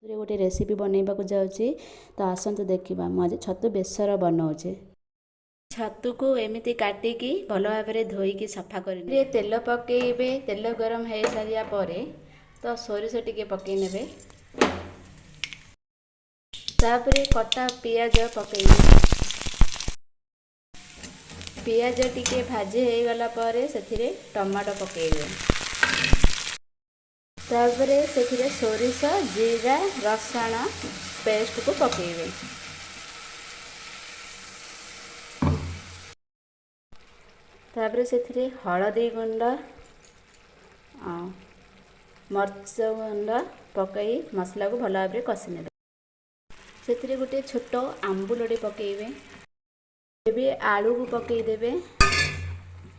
गोटे रेसिपी बनैबा को जाउची तो आसंतु देखिबा मु आज छतु बेसर बनाउचे। छतु को एमिति काटिकी भल भाबरे धोईकी सफा करने तेल पकेइबे। तेल गरम हो सारिया परे तो सोरिष टिके पकई नेबे। तापरे कटा पियाज पकेइबे। पियाज टिके भाजी हो गला परे सेथिरे टमाटो पकेइबे। तापरे सेथिरे सोरिष जीरा रसुण पेस्ट को पकेइबे। तापरे सेथिरे हळदी गुंड मर्च गुंड पकई मसला को भल भाबरे कषि नेबे। सेथिरे गोटे छोट आंबुलटे पकेइबे। एबे आलू को पकई देबे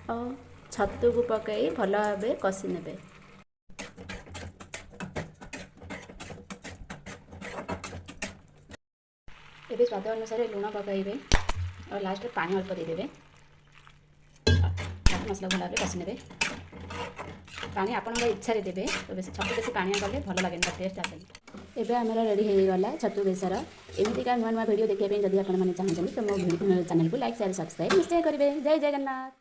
और छतु को पकई भल भाबरे कषि नेबे। एबे स्वाद अनुसार लुण पकाइबे और लास्ट पानी अल्प देदेबे। मसला भल भाबरे कषि नेबे। पानी आपन इच्छा रे देबे। तो बेसी छतु बेसी पानी गले भल लागेन टेस्ट आसे। एबे हमरा रेडी हो गला छतु बेसर। एमिति का नुआ नुआ वीडियो देखिए जदि आपन माने चाहछन तो मो चैनल को लाइक शेयर सब्सक्राइब निश्चय करिवे। जय जगन्नाथ।